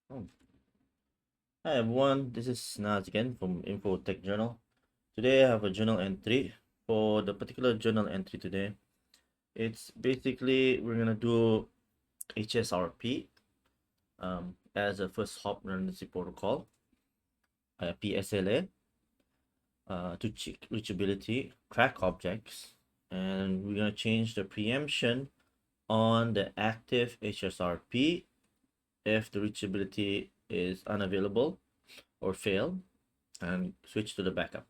Oh. Hi everyone, this is Naz again from Info.Tech.Journal. Today I have a journal entry. For the particular journal entry today, it's basically we're gonna do HSRP as a first hop redundancy protocol, PSLA, to check reachability, track objects, and we're gonna change the preemption on the active HSRP if the reachability is unavailable or fail, and switch to the backup.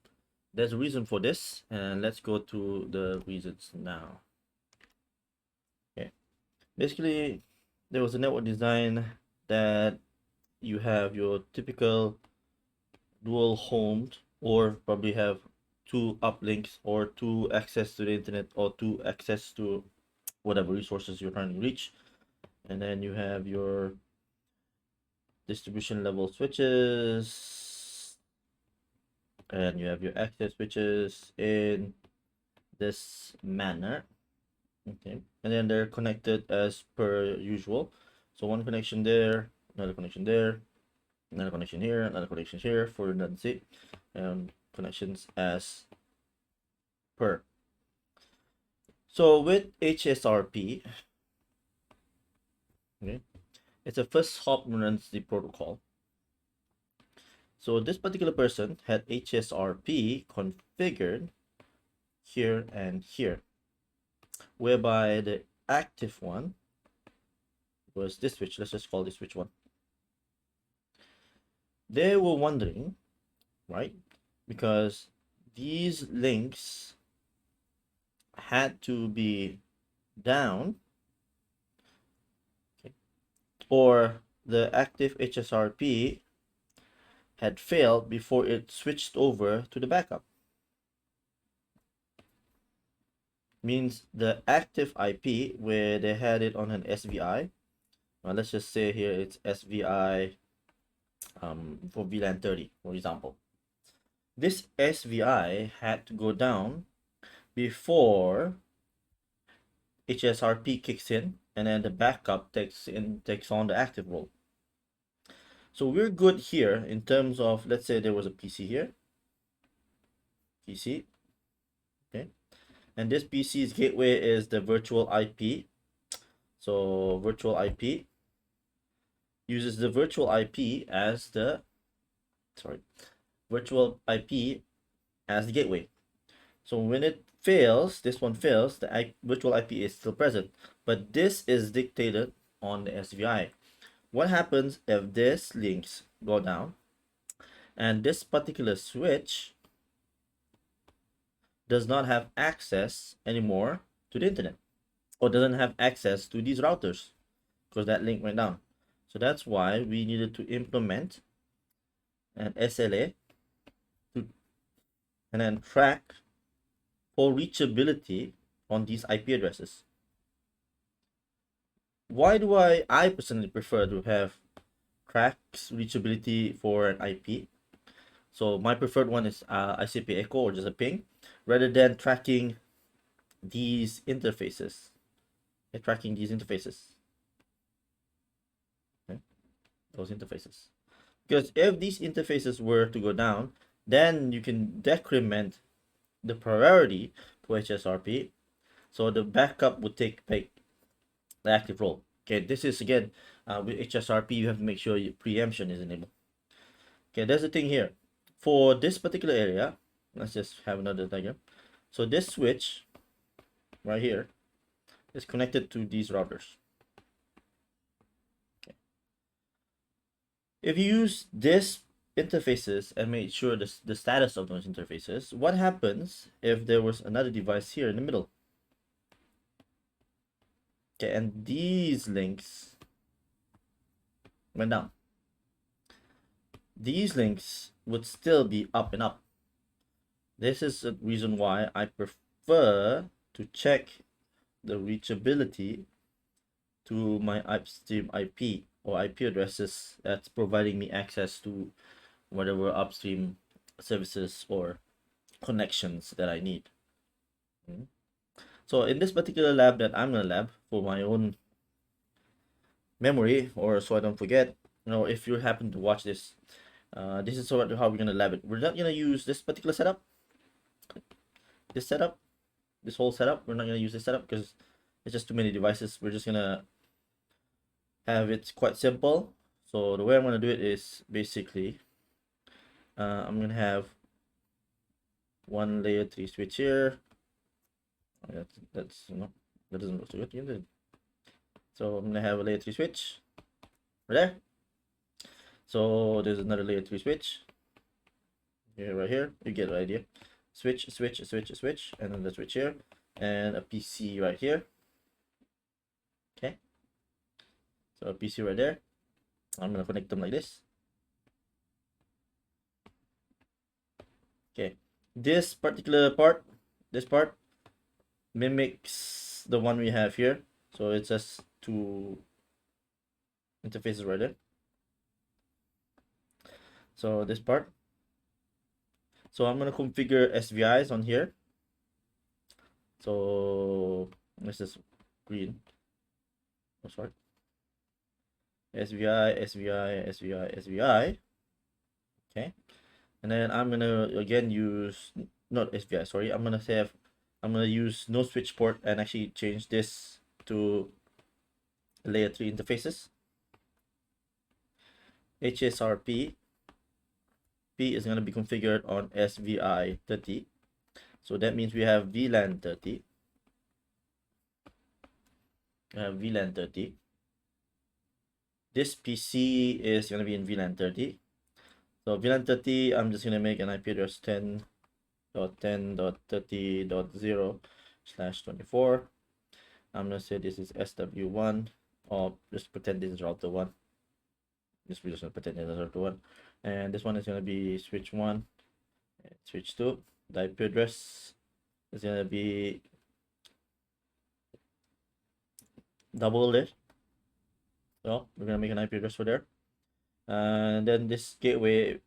There's a reason for this, and let's go to the reasons now. Okay, basically there was a network design that you have your typical dual homed, or probably have two uplinks or two access to the internet or two access to whatever resources you're trying to reach, and then you have your distribution level switches, and you have your access switches in this manner. Okay, and then they're connected as per usual. So one connection there, another connection there, another connection here, another connection here for redundancy, and connections as per. So with HSRP, okay, it's a first hop redundancy protocol. So this particular person had HSRP configured here and here, whereby the active one was this switch. Let's just call this switch 1. They were wondering, right, because these links had to be down, okay, or the active HSRP had failed before it switched over to the backup. Means the active IP where they had it on an SVI, let's just say here it's SVI for VLAN 30, for example. This SVI had to go down before HSRP kicks in, and then the backup takes on the active role. So we're good here in terms of, let's say there was a PC here, PC, okay, and this PC's gateway is the virtual IP. So virtual IP uses the virtual IP as the virtual IP as the gateway. So when it fails, this one fails, the virtual IP is still present, but this is dictated on the SVI. What happens if this links go down and this particular switch does not have access anymore to the internet, or doesn't have access to these routers because that link went down? So that's why we needed to implement an SLA to, and then track for reachability on these IP addresses. Why do I personally prefer to have tracks reachability for an IP? So my preferred one is ICP echo, or just a ping, rather than tracking these interfaces. Okay, tracking these interfaces. Okay, those interfaces. Because if these interfaces were to go down, then you can decrement the priority to HSRP, so the backup would take the active role. Okay, this is again with HSRP, you have to make sure your preemption is enabled. Okay, there's the thing here. For this particular area, let's just have another diagram. So this switch right here is connected to these routers. Okay. If you use this interfaces and make sure the status of those interfaces, what happens if there was another device here in the middle? Okay, and these links went down. These links would still be up and up. This is a reason why I prefer to check the reachability to my upstream IP or IP addresses that's providing me access to whatever upstream services or connections that I need. So in this particular lab that I'm gonna lab for my own memory, or so I don't forget, if you happen to watch this, this is how we're gonna lab it. We're not gonna use this particular setup, this setup, this whole setup. We're not gonna use this setup because it's just too many devices. We're just gonna have it quite simple. So the way I'm gonna do it is basically, I'm gonna have one layer 3 switch here. That's that doesn't look so good. So I'm gonna have a layer 3 switch right there. So there's another layer 3 switch here, right here. You get the idea. Switch, switch, switch, switch, and then the switch here, and a PC right here. Okay. So a PC right there. I'm gonna connect them like this. Okay. This particular part, this part mimics the one we have here. So it's just two interfaces right there. So this part. So I'm gonna configure SVIs on here. So this is green. Oh, sorry. SVI, SVI, SVI, SVI. Okay. And then I'm gonna again use not SVI, sorry. I'm gonna use no switch port and actually change this to layer 3 interfaces. HSRP P is going to be configured on SVI 30. So that means we have VLAN 30. We have VLAN 30. This PC is going to be in VLAN 30. So VLAN 30, I'm just going to make an IP address 10.10.30.0/24. I'm going to say this is SW1, or just pretend this is router 1. We're just going to pretend this is router 1. And this one is going to be switch 1, switch 2. The IP address is going to be double it. So we're going to make an IP address for there. And then this gateway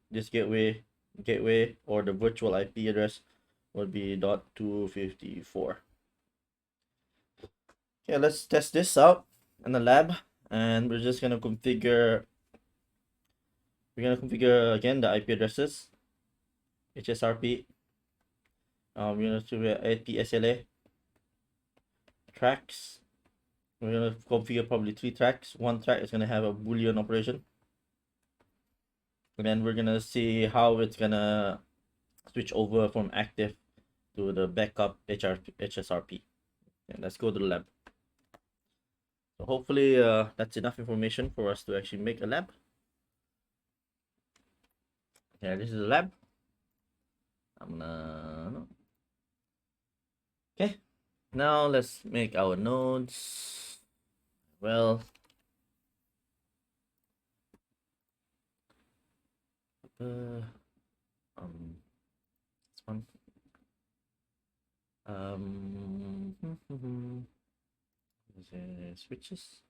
or the virtual IP address would be .254. Okay, let's test this out in the lab, and we're just gonna configure. We're gonna configure again the IP addresses, HSRP. We're gonna do IP SLA tracks. We're gonna configure probably 3 tracks. One track is gonna have a Boolean operation. And then we're gonna see how it's gonna switch over from active to the backup HSRP. And let's go to the lab. So hopefully that's enough information for us to actually make a lab. Yeah, this is the lab. I'm gonna... Okay, now let's make our nodes. Well, this one. Switches.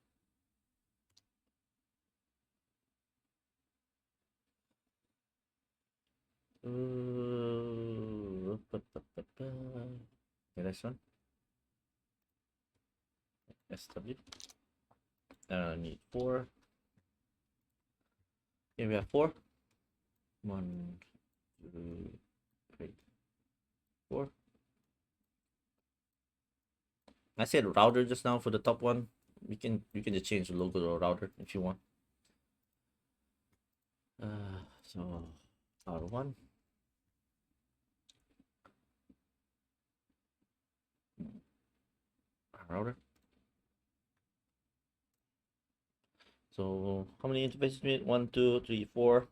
Okay, next one. SW. Need 4. Here we have 4. 1, 2, 3, 4. I said router just now for the top one. You can just change the logo to router if you want. So router 1. Router. So how many interfaces we need? 1, 2, 3, 4.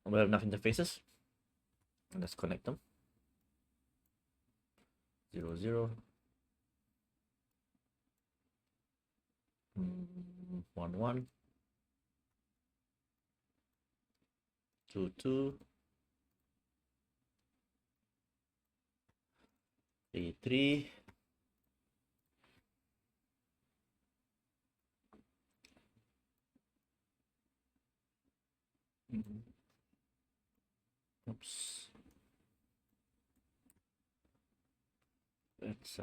We have enough interfaces. Let's connect them. 0, 0. 1, 1. 2, 2. 3, 3. Oops. It's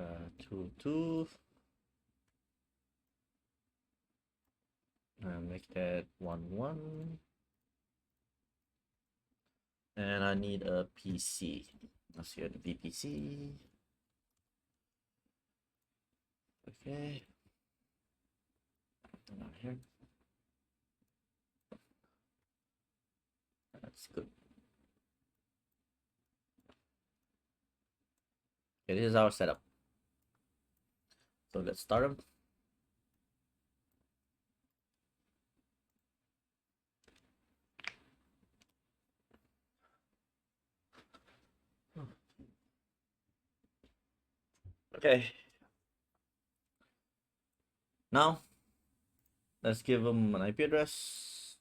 2, 2. and make that 1 1. And I need a PC. Let's get the VPC. Okay. Not here. That's good. Okay, this is our setup. So let's start them. Okay. Now, let's give them an IP address.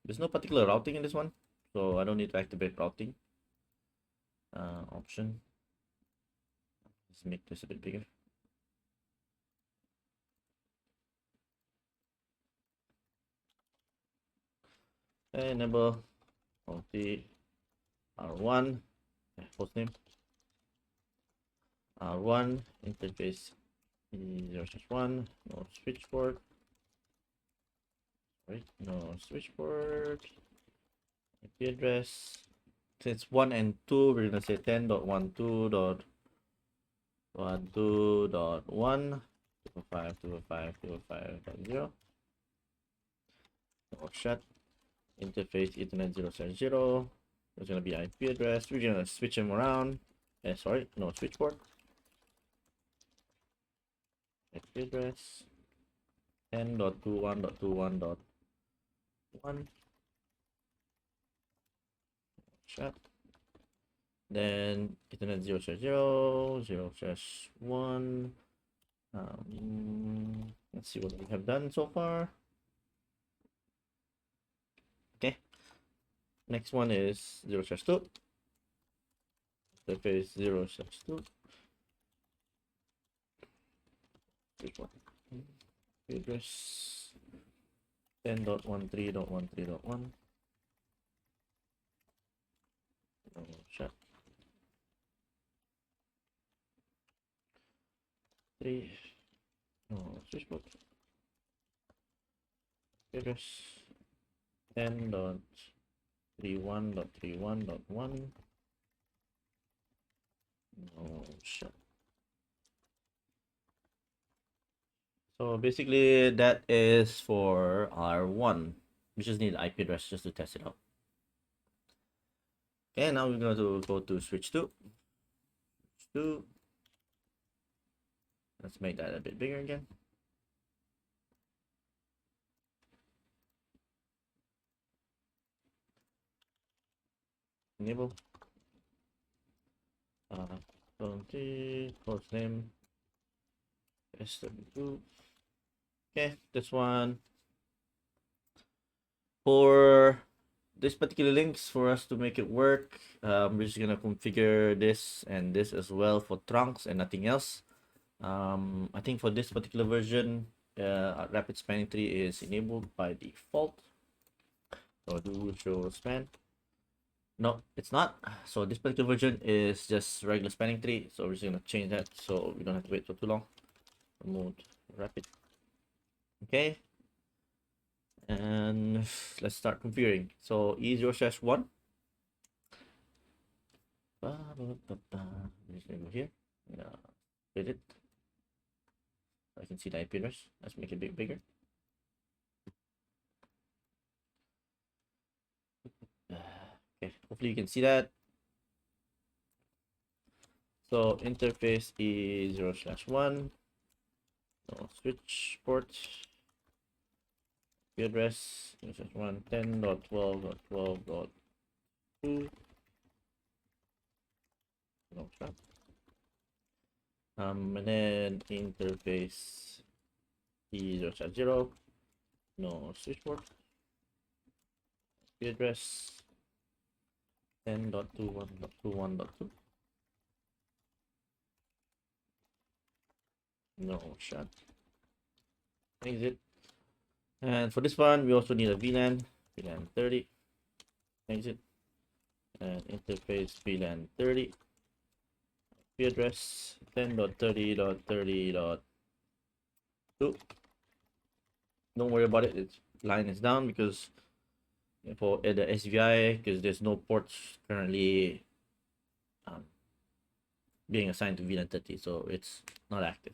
There's no particular routing in this one, so I don't need to activate routing option. Let's make this a bit bigger. Enable multi R1 hostname R1 interface 0/1 no switchboard. Right, no switchboard. IP address. Since 1 and 2, we're gonna say 10.12.12.1 205.205.205.0. Or shut. Interface Ethernet 0/0. There's gonna be IP address. We're gonna switch them around. Sorry, no switchboard. IP address 10.21.21.1. Shut. Then Ethernet 0/0, 0/1. Let's see what we have done so far. Okay. Next one is 0/2. Interface 0/2. Which one? Address 10.13.13.1. Shut. 3. No switchboard. Address 10.31.31.1. No shut. So basically that is for R1. We just need IP address just to test it out. Okay, now we're going to go to switch 2. Switch 2. Let's make that a bit bigger again. Enable. Host name SW2. Okay, this one for this particular links, for us to make it work, we're just gonna configure this and this as well for trunks and nothing else. I think for this particular version, rapid spanning tree is enabled by default. So do show span. No, it's not. So this particular version is just regular spanning tree. So we're just gonna change that so we don't have to wait for too long. Remove rapid. Okay. And let's start configuring. So E0/1. Just gonna go here. Hit it. I can see the IP address. Let's make it a bit bigger. Okay, hopefully you can see that. So interface is 0/1. No switch port. IP address 0/1 10.12.12.2. No trap. And then interface is 0/0. No switch port. IP address 10.21.21.2. No shut. Exit. And for this one, we also need a VLAN 30. Exit. And interface VLAN 30. IP address 10.30.30. 2. Don't worry about it. Its line is down because for the SVI, because there's no ports currently um, being assigned to VLAN 30, so it's not active.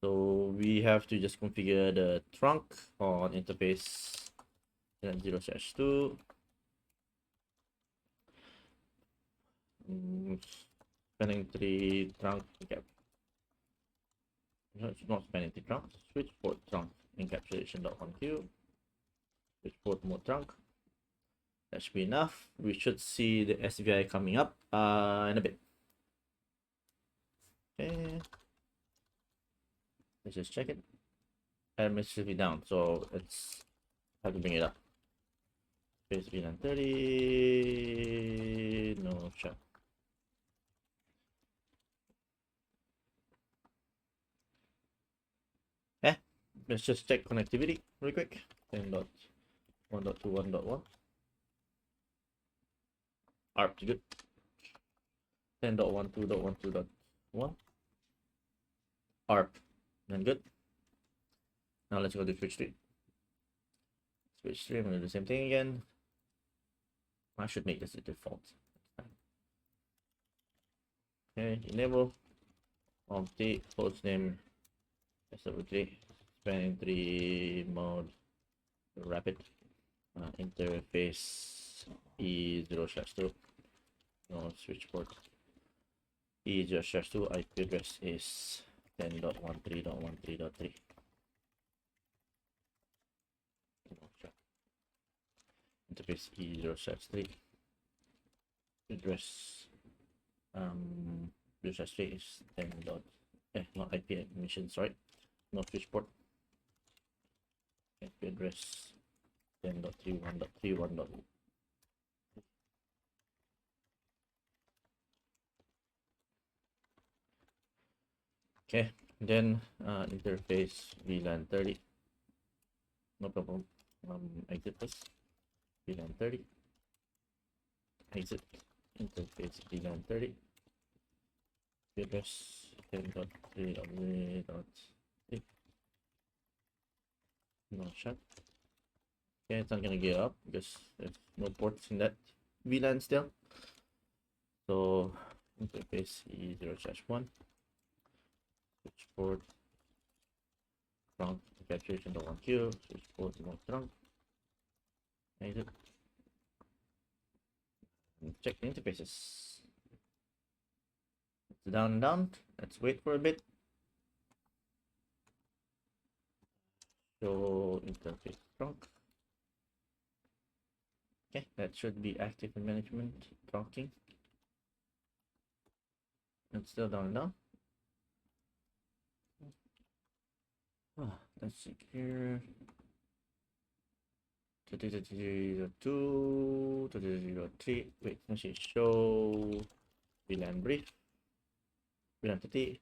So we have to just configure the trunk on interface 0/2. Spanning tree trunk recap. No, it's not spanning tree trunk. Switch port trunk encapsulation.1q. Switch port mode trunk. That should be enough. We should see the SVI coming up in a bit. Okay. Let's just check it. And it should be down, so it's have to bring it up. Space VLAN 30. No shot. Let's just check connectivity real quick. 10.1.2.1.1. ARP good. 10.12.12.1. ARP. Then good. Now let's go to switch 3. Switch 3, I'm gonna do the same thing again. I should make this a default. Okay, enable. Opti, hostname, SW3, spanning tree mode, rapid, interface E0/2, no switch port, E0/2, IP address is 10.13.13.3. Interface E0/3, address 0/3 is 10. Not IP admission, sorry, no switch port. IP address 10.31.31. Okay, then interface VLAN 30. No problem. Exit this. VLAN 30. Exit. Interface VLAN 30. Address 10.3.3. No shut. Okay, it's not gonna get up because there's no ports in that VLAN still. So interface E0/1. Switch port trunk encapsulation.1q. Switch port mode trunk. Exit. And check the interfaces. It's down and down. Let's wait for a bit. Show interface trunk. Okay, that should be active in management trunking. It's still down and down. Let's see here. 2, 3. Wait, let's see. Show VLAN brief. VLAN 30.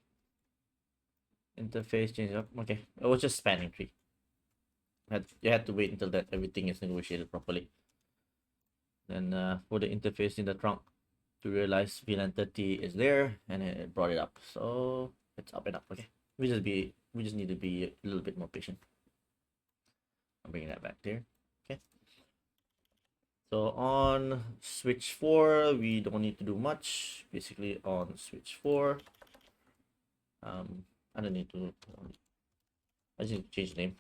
Interface change up. Okay, it was just spanning tree. You had to wait until that everything is negotiated properly. Then for the interface in the trunk to realize VLAN 30 is there, and it brought it up. So it's up and up. Okay, we just need to be a little bit more patient. I'm bringing that back there. Okay. So on switch 4, we don't need to do much. Basically on switch 4, I don't need to. I just need to change the name.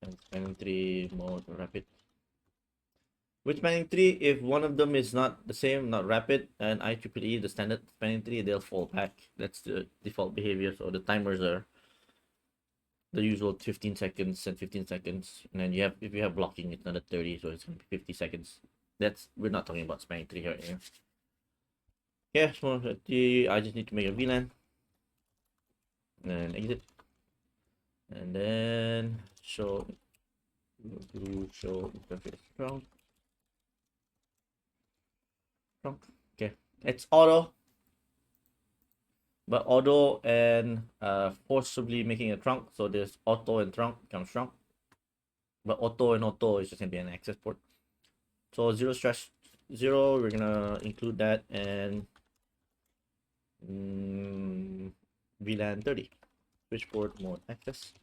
And spanning tree mode rapid. With spanning tree, if one of them is not the same, not rapid, and IEEE, the standard spanning tree, they'll fall back. That's the default behavior. So the timers are the usual 15 seconds and 15 seconds. And then if you have blocking, it's another 30, so it's gonna be 50 seconds. We're not talking about spanning tree right here. Yeah, so I just need to make a VLAN. And exit. And then show interface trunk. Okay, it's auto, but auto and forcibly making a trunk. So there's auto and trunk becomes trunk, but auto and auto is just gonna be an access port. So 0/0, we're gonna include that, and VLAN 30. switch port mode access,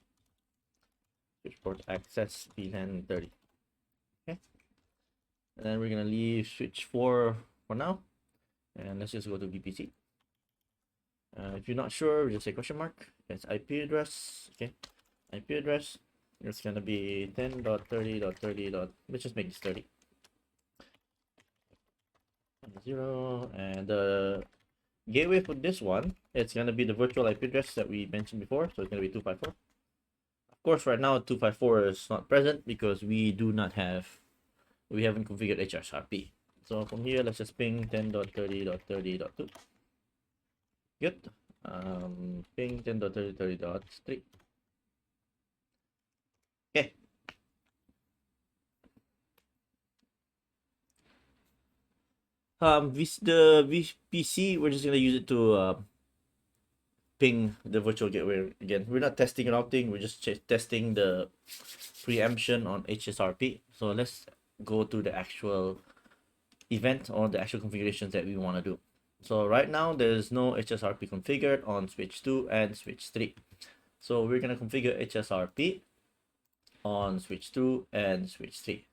switch port access VLAN 30. Okay, and then we're gonna leave switch 4 for now, and let's just go to VPC. If you're not sure, just say question mark. It's IP address. Okay, IP address. It's gonna be 10.30.30. Let's just make this 30. 0, and the gateway for this one, it's gonna be the virtual IP address that we mentioned before, so it's gonna be 254. Of course, right now 254 is not present because we haven't configured HSRP. So from here, let's just ping 10.30.30.2. Good. Ping 10.30.30.3. Okay. The VPC, we're just gonna use it to ping the virtual gateway again. We're not testing routing, we're just testing the preemption on HSRP. So let's go to the actual event or the actual configurations that we want to do. So right now there's no HSRP configured on switch 2 and switch 3. So we're gonna configure HSRP on switch 2 and switch 3.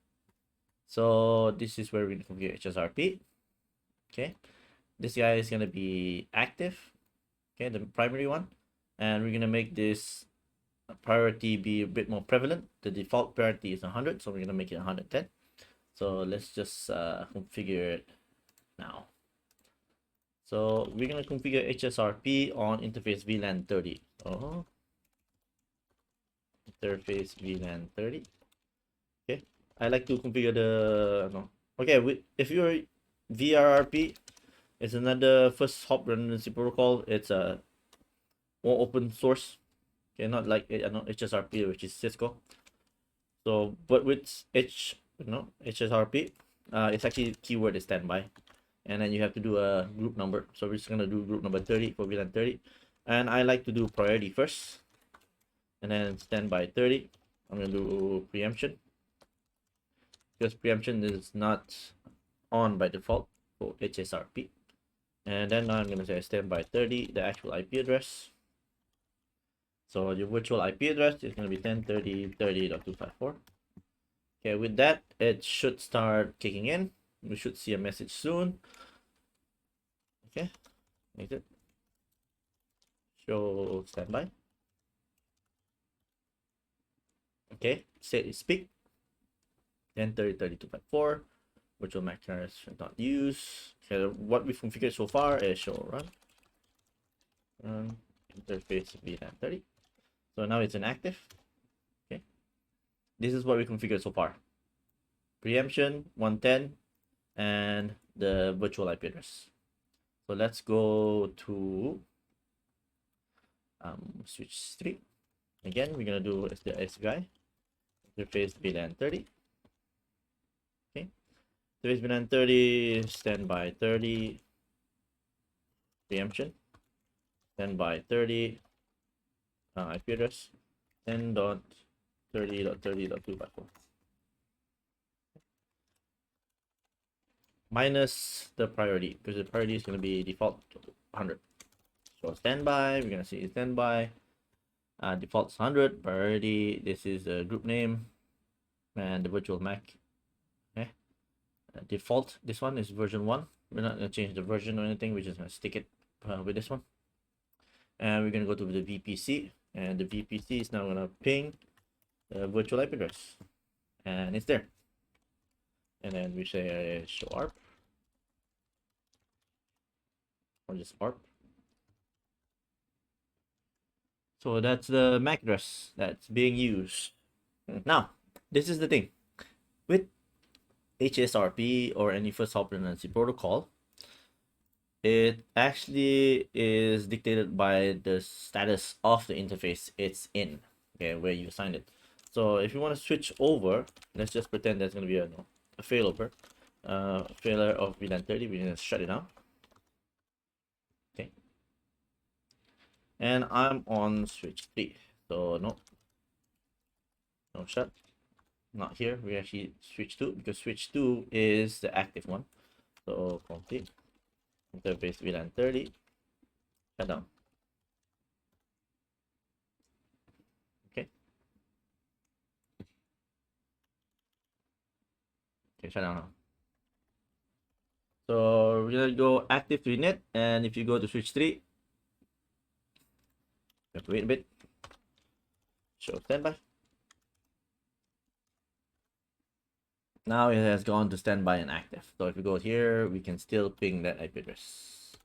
So this is where we're gonna configure HSRP. Okay, this guy is gonna be active. Okay, the primary one, and we're gonna make this priority be a bit more prevalent. The default priority is 100, so we're gonna make it 110. So let's just configure it now. So we're gonna configure HSRP on interface VLAN 30. Oh, interface VLAN 30. Okay, I like to configure the no. Okay, if you're VRRP, it's another first hop redundancy protocol. It's a more open source. Okay, not like HSRP, which is Cisco. So, but with HSRP, it's actually keyword is standby, and then you have to do a group number. So we're just gonna do group number 30 for VLAN 30, and I like to do priority first, and then standby 30. I'm gonna do preemption because preemption is not on by default for HSRP. And then now I'm gonna say standby 30, the actual IP address. So your virtual IP address is gonna be 10.30.30.254. Okay, with that, it should start kicking in. We should see a message soon. Okay, exit. Show standby. Okay, say speak. 10.30.30.254. Virtual MAC address should not use. Okay, what we've configured so far is show run interface VLAN 30. So now it's inactive. Okay, this is what we configured so far. Preemption 110 and the virtual IP address. So let's go to switch 3. Again, we're gonna do the S guy interface VLAN 30. Okay, interface VLAN 30 standby 30 preemption standby 30 IP address 10.30.30.254 minus the priority because the priority is going to be default 100. So standby, we're going to see standby, default's 100, priority, this is the group name and the virtual MAC. Okay, default, this one is version 1. We're not going to change the version or anything, we're just going to stick it with this one. And we're going to go to the VPC, and the VPC is now going to ping the virtual IP address, and it's there. And then we say show ARP, or just ARP. So that's the MAC address that's being used. Now, this is the thing. With HSRP or any first hop redundancy protocol, it actually is dictated by the status of the interface it's in, okay, where you assigned it. So if you want to switch over, let's just pretend there's going to be a failover, failure of VLAN 30. We're going to shut it down. Okay, and I'm on switch 3, so no shut, not here. We actually switch 2 because switch 2 is the active one. So complete interface VLAN 30, shut down. Okay, shut down now. So we're gonna go active to init, and if you go to switch 3, you have to wait a bit. Show standby. Now it has gone to standby and active. So if we go here, we can still ping that IP address.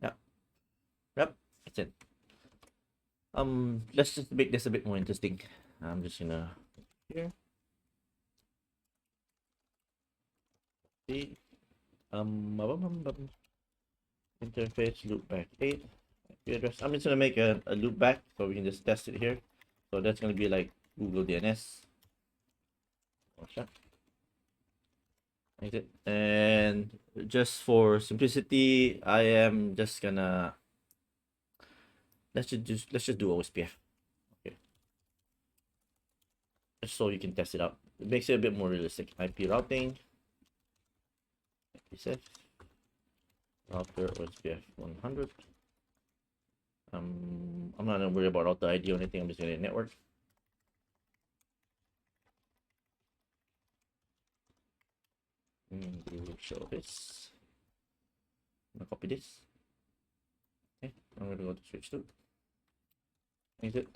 Yep. Yep. That's it. Let's just make this a bit more interesting. I'm just gonna here. See. Interface loopback 8 IP address. I'm just gonna make a loopback so we can just test it here. So that's gonna be like Google DNS. Watch that. Exit. And just for simplicity, I am just gonna let's just do OSPF. Okay. Just so you can test it out. It makes it a bit more realistic. IP routing. IP set. Router OSPF 100. I'm not gonna worry about router ID or anything. I'm just gonna network. Show this. I'm gonna copy this. Okay, I'm gonna go to switch to exit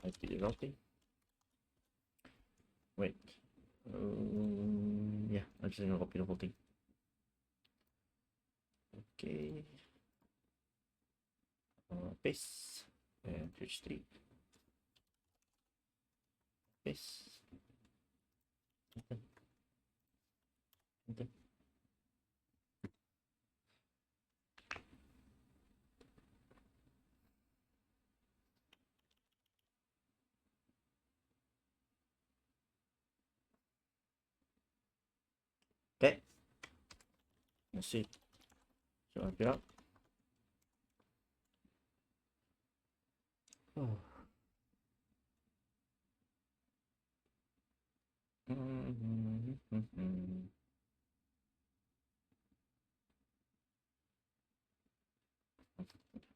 IP routing. Wait. Yeah, I'm just gonna copy the whole thing. Okay. Paste and switch 3. Paste. Enter. Enter. Okay. Let's see. So I'll get out. Oh.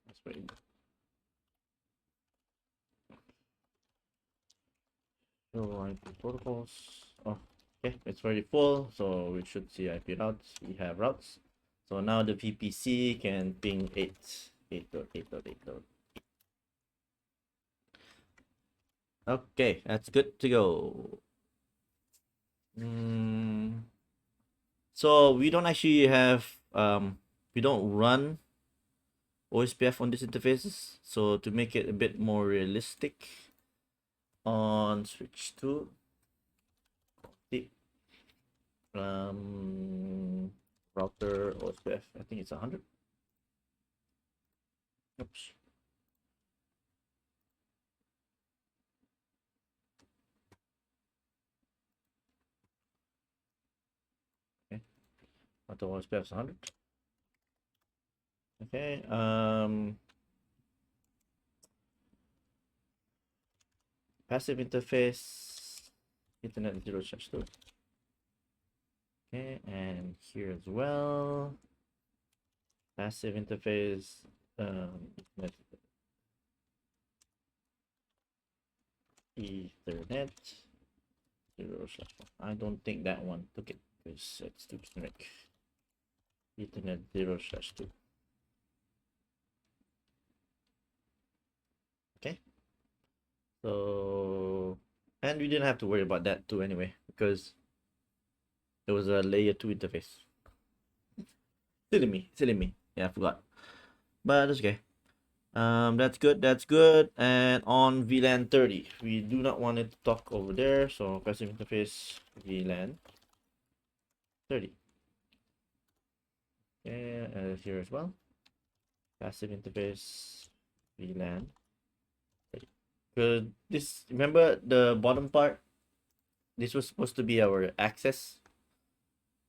Let's wait. So IP protocols. Oh, okay, it's already full, so we should see IP routes. We have routes. So now the VPC can ping 8.8.8.8. Okay, that's good to go. So we don't actually have we don't run OSPF on these interfaces. So to make it a bit more realistic, on switch to the router OSPF, I think it's 100. Oops. Okay, router OSPF is 100. Okay, passive interface, Ethernet 0/2. Okay, and here as well, passive interface, Ethernet Ethernet 0/1. I don't think that one took it because it's too generic. Ethernet 0/2. Okay. So, and we didn't have to worry about that too anyway, because it was a layer 2 interface. Silly me. Yeah, I forgot. But that's okay. That's good. And on VLAN 30, we do not want it to talk over there, so passive interface VLAN 30. Okay, here as well. Passive interface VLAN 30. This, remember the bottom part? This was supposed to be our access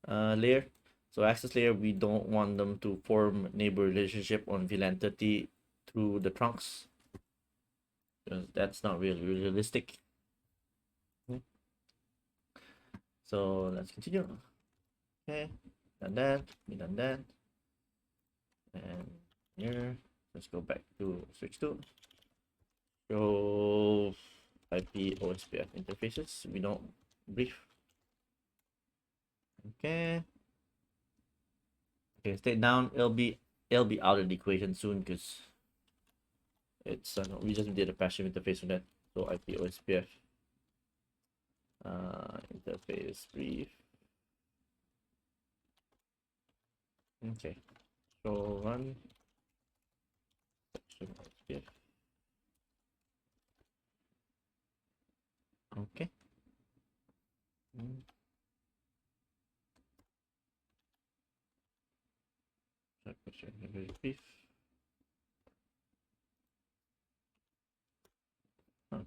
layer. So access layer, we don't want them to form neighbor relationship on VLAN 30 through the trunks, because that's not really realistic. So let's continue. Okay, done that, we done that. And here, let's go back to switch to show IP OSPF interfaces. We don't brief. Okay. Okay, stay down. It'll be out of the equation soon because it's we just did a passive interface on that. So IP OSPF interface brief. Okay. So run section OSPF. Okay. Brief. Huh.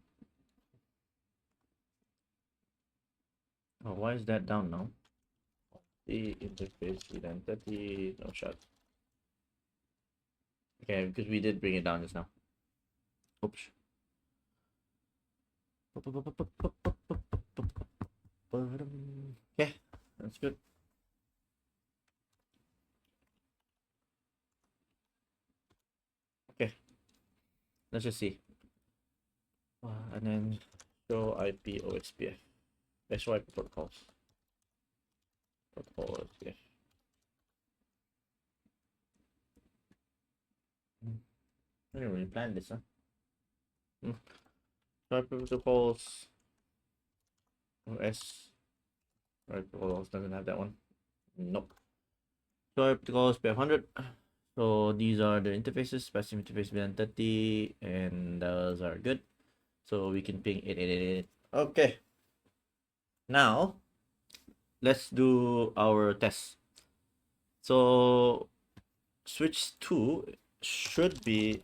Oh, why is that down now? The interface identity, no shot. Okay, because we did bring it down just now. Oops. Okay, that's good. Okay, let's just see. And then show IP OSPF. Let's show IP protocols. Protocol OSPF. I didn't really plan this, huh? Show IP protocols. OS. IP protocols doesn't have that one. Nope. Show IP protocols P100. So these are the interfaces, passive interface VLAN 30, and those are good. So we can ping 8888. Okay. Now let's do our test. So switch 2 should be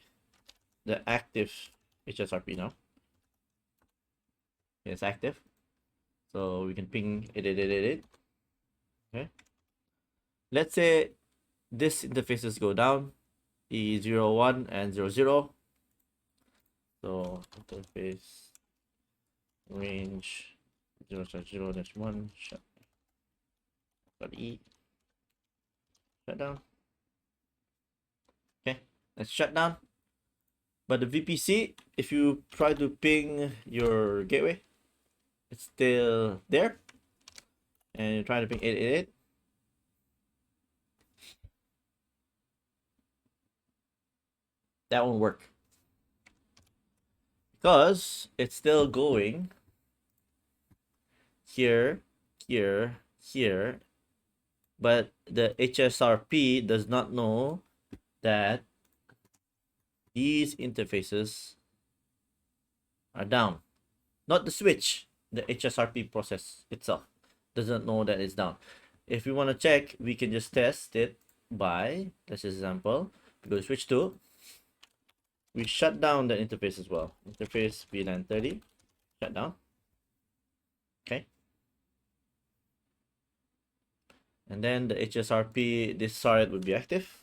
the active HSRP now. It's active. So we can ping 8888. Okay. Let's say this interfaces go down, E01 and 00. So interface range 0/0-1 shut E shut down. Okay, let's shut down. But the VPC, if you try to ping your gateway, it's still there. And you're trying to ping 888. That won't work. Because it's still going here, here, here. But the HSRP does not know that these interfaces are down. Not the switch, the HSRP process itself doesn't know that it's down. If we want to check, we can just test it by, let's just example, we go to switch 2. We shut down the interface as well. Interface VLAN 30, shut down. Okay. And then the HSRP, this SARET would be active.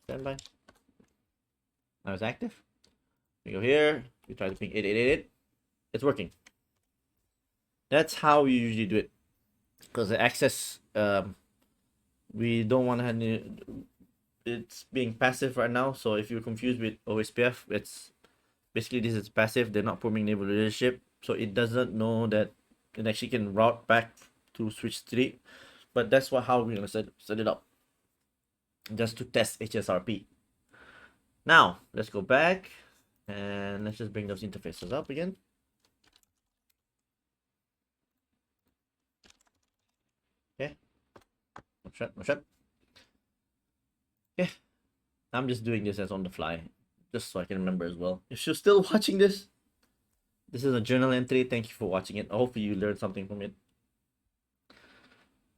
Standby. Now it's active. We go here, we try to ping 8888. It's working. That's how we usually do it. Because the access, we don't want to have it's being passive right now. So if you're confused with OSPF, it's basically this is passive. They're not forming neighbor relationship, so it doesn't know that it actually can route back to switch 3. But that's how we're gonna set it up, just to test HSRP. Now let's go back and let's just bring those interfaces up again. Okay, no shut. Okay, I'm just doing this as on the fly, just so I can remember as well. If you're still watching this is a journal entry. Thank you for watching it. Hopefully you learned something from it.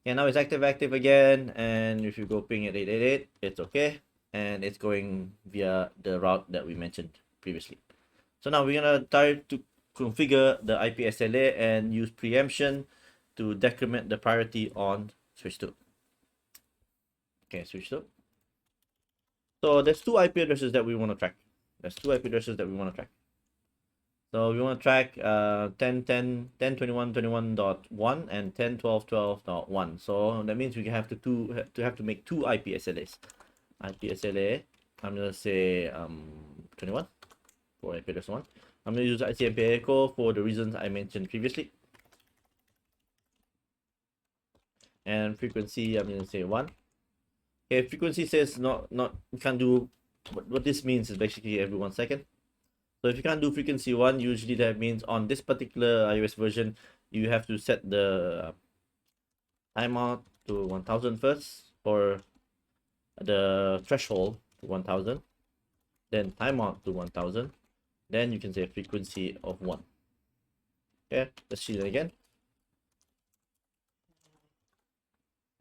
Yeah, now it's active again, and if you go ping at 888, it's okay, and it's going via the route that we mentioned previously. So now we're gonna try to configure the IP SLA and use preemption to decrement the priority on switch 2. Okay, switch 2. So there's 2 IP addresses that we want to track. So we want to track 10.10.10.21.21.1 and 10.12.12.1. So that means we have to make 2 IP SLAs. IP SLA, I'm gonna say 21 for IP address 1. I'm gonna use ICMP echo for the reasons I mentioned previously. and frequency, I'm gonna say 1. Okay, frequency says you can't do. What this means is basically every 1 second. So if you can't do frequency 1, usually that means on this particular iOS version, you have to set the timeout to 1000 first, or the threshold to 1000, then timeout to 1000, then you can say frequency of 1. Okay, let's see that again.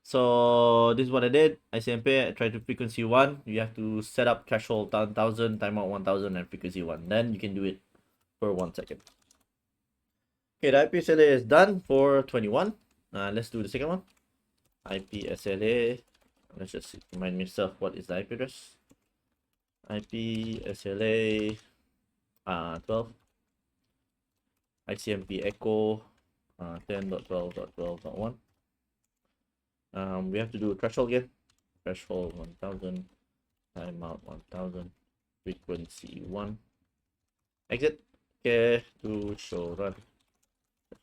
So this is what I did. I try to frequency 1. You have to set up threshold 1000, timeout 1000, and frequency 1. Then you can do it for 1 second. Okay, the IP SLA is done for 21. Let's do the second one. IP SLA. Let's just remind myself what is the IP address. IP SLA 12. ICMP echo 10.12.12.1. We have to do a threshold again. Threshold 1000, timeout 1000, frequency 1. Exit. Okay, to show run.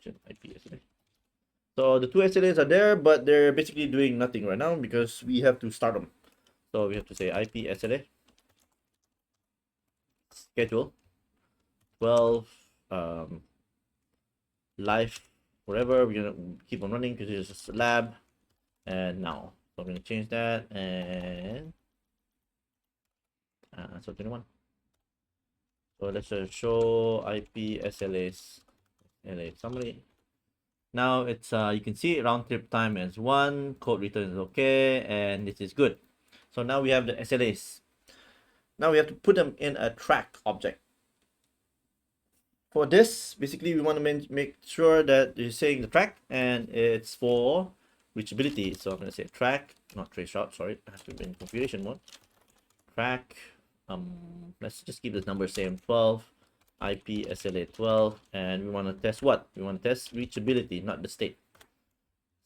IP SLA. So the two SLAs are there, but they're basically doing nothing right now because we have to start them. So we have to say IP SLA schedule 12 live forever. We're gonna keep on running because it's just a lab. And now, so I'm gonna change that, and so 21. So let's just show IP SLAs LA summary. Now it's you can see round trip time is 1, code return is okay, and this is good. So now we have the SLAs. Now we have to put them in a track object. For this, basically we want to make sure that you're saying the track, and it's for reachability. So I'm going to say track, not trace route, sorry, I have to be in configuration mode. Track, let's just keep this number same, 12, IP SLA 12, and we want to test what? We want to test reachability, not the state.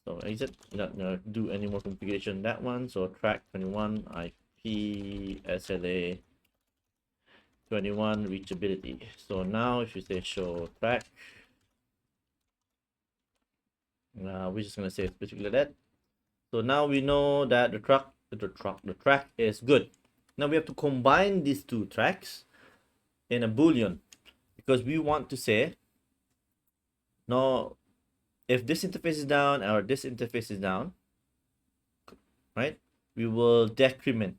So exit, we're not going to do any more configuration that one. So track 21, IP SLA 21, reachability. So now if you say show track, we're just going to say specifically that. So now we know that the track is good. Now we have to combine these two tracks in a boolean, because we want to say, no, if this interface is down or this interface is down, right, we will decrement.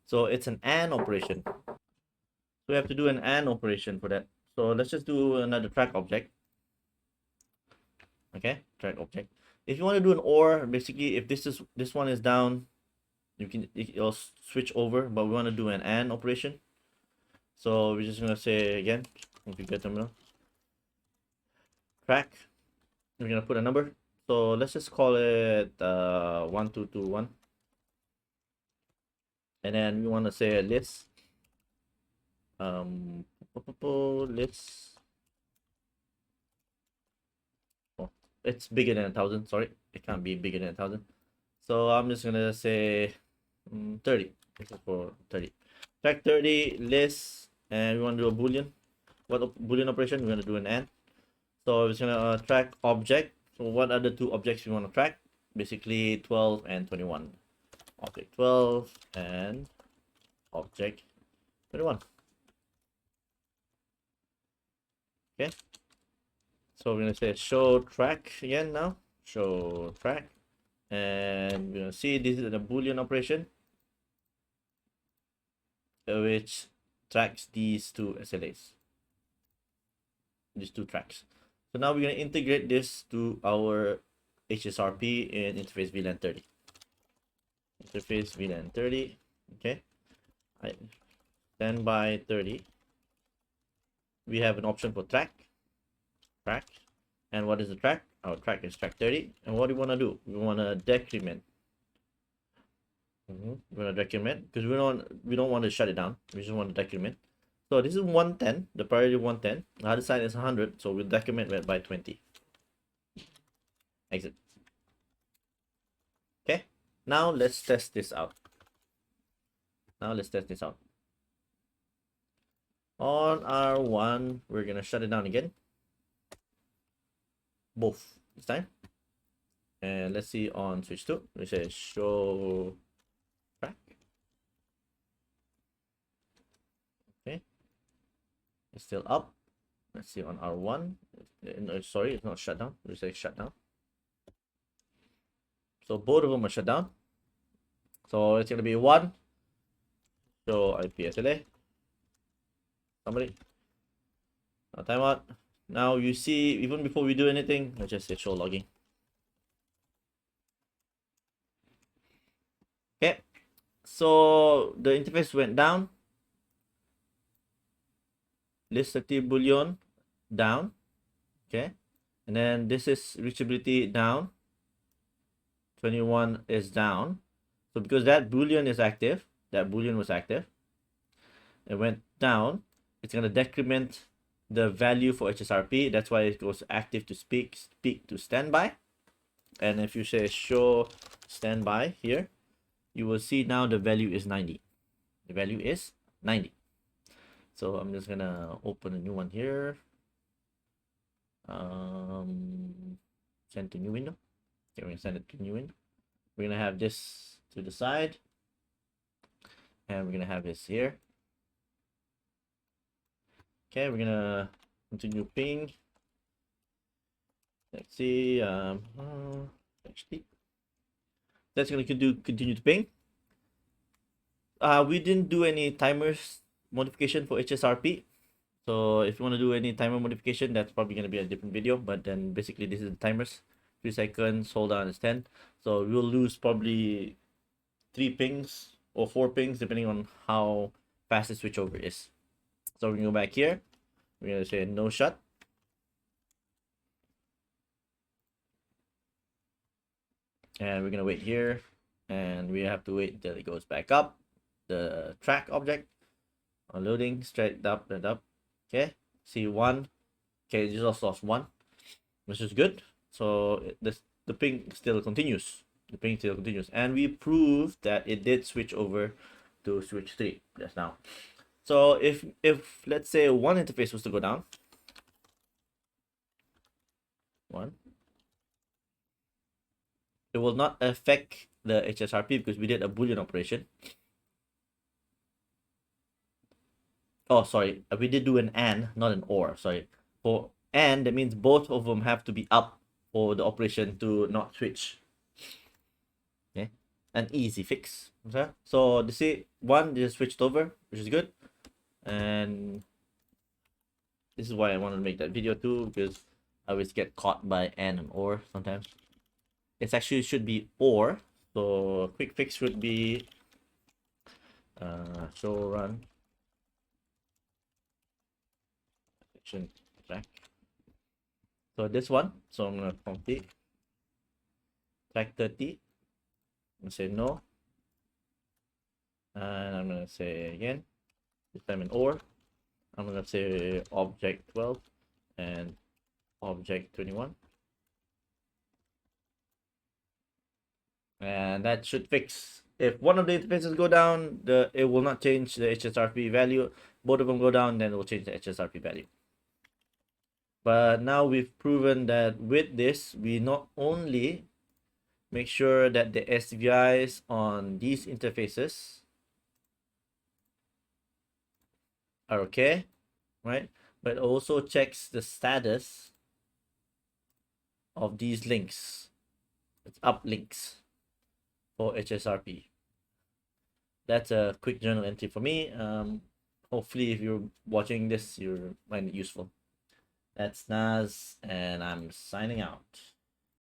So it's an AND operation. So we have to do an AND operation for that. So let's just do another track object. Okay, track object. If you want to do an OR, basically if this one is down, it'll switch over, but we want to do an AND operation. So we're just gonna say again, configure terminal track. We're gonna put a number. So let's just call it 1221, and then we want to say a list. List. Oh, it's bigger than 1000. Sorry, it can't be bigger than 1000. So I'm just gonna say 30. This is for 30. Track 30 list, and we want to do a boolean. What boolean operation? We're gonna do an AND. So it's gonna track object. So what are the two objects we want to track? Basically 12 and 21. Object 12 and object 21. Okay. So we're gonna say show track again now. Show track. And we're gonna see this is a boolean operation which tracks these two SLAs. These two tracks. So now we're gonna integrate this to our HSRP in interface VLAN 30. Interface VLAN 30. Okay. Standby 30. We have an option for track. And what is the track? Our track is track 30. And what do we want to do? We want to decrement. We want to decrement because we don't want to shut it down. We just want to decrement. So this is 110, the priority 110. The other side is 100, so we'll decrement it by 20. Exit. Okay. Now let's test this out. On R1, we're gonna shut it down again. Both this time. And let's see on switch 2, we say show track. Okay, it's still up. Let's see on R1. No, sorry, it's not shut down. We say shut down. So both of them are shut down. So it's gonna be 1. Show IP SLA. Somebody. Now timeout. Now you see, even before we do anything, let's just say show logging. Okay. So the interface went down. List active boolean down. Okay. And then this is reachability down. 21 is down. So because that boolean is active, that boolean was active, it went down. It's gonna decrement the value for HSRP. That's why it goes active to speak to standby. And if you say show standby here, you will see now the value is 90. The value is 90. So I'm just gonna open a new one here. Send to new window. Okay, we're gonna send it to new window. We're gonna have this to the side, and we're gonna have this here. Okay, we're gonna continue ping. Let's see. Actually, that's gonna continue to ping. We didn't do any timers modification for HSRP. So if you want to do any timer modification, that's probably going to be a different video. But then basically this is the timers. 3 seconds, hold on is 10. So we'll lose probably 3 pings or 4 pings depending on how fast the switchover is. So we're going to go back here. We're going to say no shut. And we're going to wait here. And we have to wait until it goes back up. The track object. Loading, straight up and up. Okay, see 1. Okay, it just lost 1, which is good. So the ping still continues. The ping still continues, and we proved that it did switch over to switch 3 just now. So if let's say one interface was to go down, 1, it will not affect the HSRP because we did a Boolean operation. Oh, sorry, we did do an and, not an or. Sorry. For and, that means both of them have to be up for the operation to not switch. Okay, an easy fix. Okay, so you see 1 just switched over, which is good, and this is why I wanted to make that video too, because I always get caught by and or sometimes. It actually should be or. So quick fix should be show run track. So this one, so I'm gonna complete track 30. I'm gonna say no, and I'm gonna say again, this time in or. I'm gonna say object 12 and object 21, and that should fix. If one of the interfaces go down, it will not change the HSRP value. Both of them go down, then it will change the HSRP value. But now we've proven that with this, we not only make sure that the SVIs on these interfaces are okay, right? But also checks the status of these links. It's up links for HSRP. That's a quick journal entry for me. Hopefully if you're watching this, you find it useful. That's Naz, and I'm signing out.